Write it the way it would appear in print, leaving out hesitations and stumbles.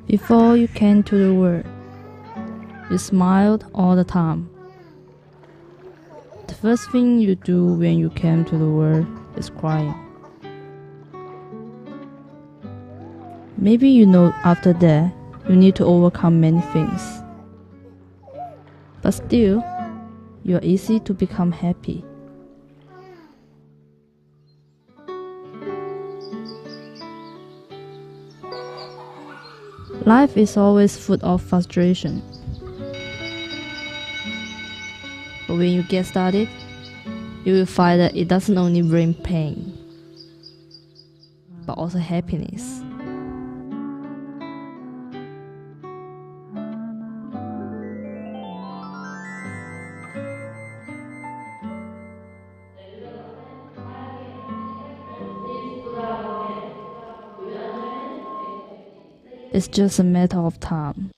Before you came to the world, you smiled all the time. The first thing you do when you came to the world is crying. Maybe you know after that you need to overcome many things. But still, you are easy to become happy. Life is always full of frustration. But when you get started, you will find that it doesn't only bring pain, but also happiness. It's just a matter of time.